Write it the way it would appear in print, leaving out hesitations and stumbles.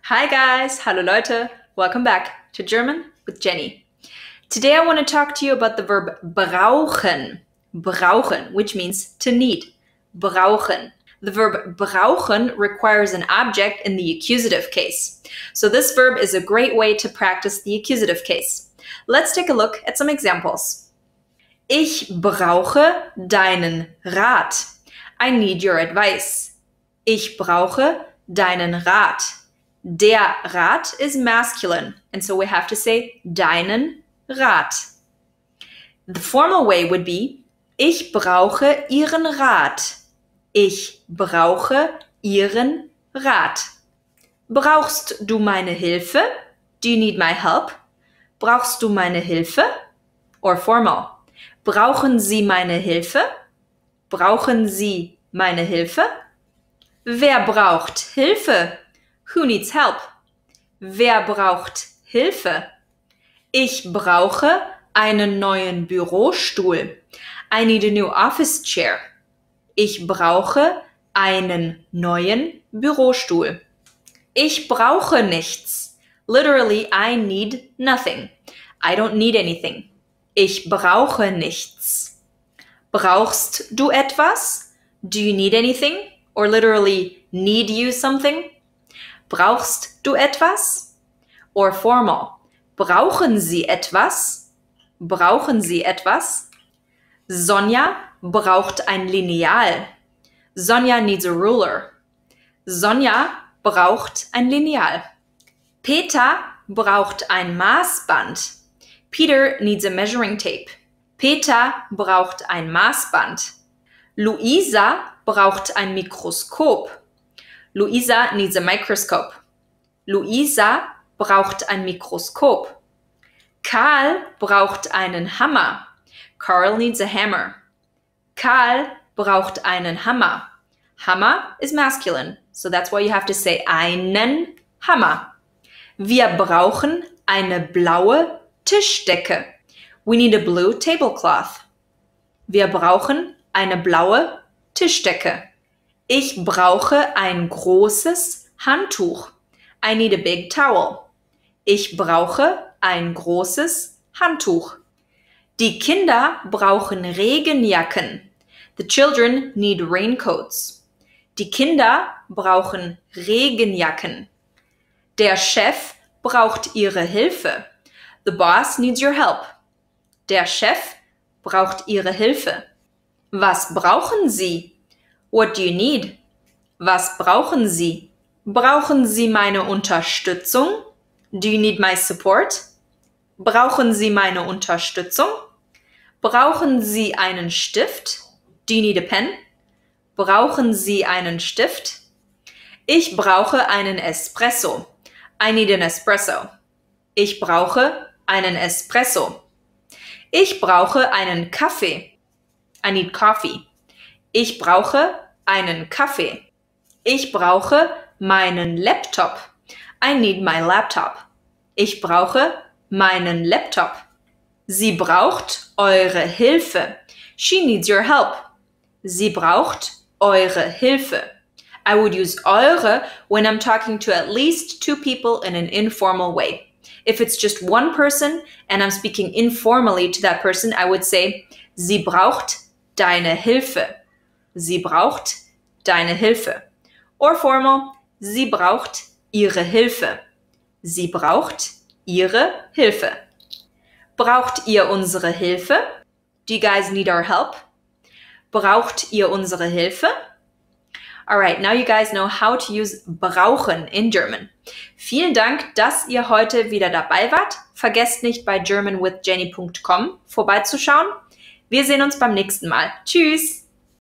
Hi guys, hallo Leute, welcome back to German with Jenny. Today I want to talk to you about the verb brauchen, brauchen, which means to need, brauchen. The verb brauchen requires an object in the accusative case. So this verb is a great way to practice the accusative case. Let's take a look at some examples. Ich brauche deinen Rat. I need your advice. Ich brauche deinen Rat. Der Rat is masculine, and so we have to say deinen Rat. The formal way would be ich brauche Ihren Rat. Ich brauche Ihren Rat. Brauchst du meine Hilfe? Do you need my help? Brauchst du meine Hilfe? Or formal. Brauchen Sie meine Hilfe? Brauchen Sie meine Hilfe? Wer braucht Hilfe? Who needs help? Wer braucht Hilfe? Ich brauche einen neuen Bürostuhl. I need a new office chair. Ich brauche einen neuen Bürostuhl. Ich brauche nichts. Literally, I need nothing. I don't need anything. Ich brauche nichts. Brauchst du etwas? Do you need anything? Or literally, need you something? Brauchst du etwas? Or formal. Brauchen Sie etwas? Brauchen Sie etwas? Sonja braucht ein Lineal. Sonja needs a ruler. Sonja braucht ein Lineal. Peter braucht ein Maßband. Peter needs a measuring tape. Peter braucht ein Maßband. Luisa braucht ein Mikroskop. Luisa needs a microscope. Luisa braucht ein Mikroskop. Karl braucht einen Hammer. Carl needs a hammer. Karl braucht einen Hammer. Hammer is masculine, so that's why you have to say einen Hammer. Wir brauchen eine blaue Tischdecke. We need a blue tablecloth. Wir brauchen eine blaue Tischdecke. Ich brauche ein großes Handtuch. I need a big towel. Ich brauche ein großes Handtuch. Die Kinder brauchen Regenjacken. The children need raincoats. Die Kinder brauchen Regenjacken. Der Chef braucht Ihre Hilfe. The boss needs your help. Der Chef braucht Ihre Hilfe. Was brauchen Sie? What do you need? Was brauchen Sie? Brauchen Sie meine Unterstützung? Do you need my support? Brauchen Sie meine Unterstützung? Brauchen Sie einen Stift? Do you need a pen? Brauchen Sie einen Stift? Ich brauche einen Espresso. I need an espresso. Ich brauche einen Espresso. Ich brauche einen Kaffee. I need coffee. Ich brauche einen Kaffee. Ich brauche meinen Laptop. I need my laptop. Ich brauche meinen Laptop. Sie braucht eure Hilfe. She needs your help. Sie braucht eure Hilfe. I would use eure when I'm talking to at least two people in an informal way. If it's just one person and I'm speaking informally to that person, I would say, sie braucht deine Hilfe. Sie braucht deine Hilfe. Or formal, sie braucht ihre Hilfe. Sie braucht ihre Hilfe. Braucht ihr unsere Hilfe? Do you guys need our help? Braucht ihr unsere Hilfe? Alright, now you guys know how to use brauchen in German. Vielen Dank, dass ihr heute wieder dabei wart. Vergesst nicht, bei germanwithjenny.com vorbeizuschauen. Wir sehen uns beim nächsten Mal. Tschüss!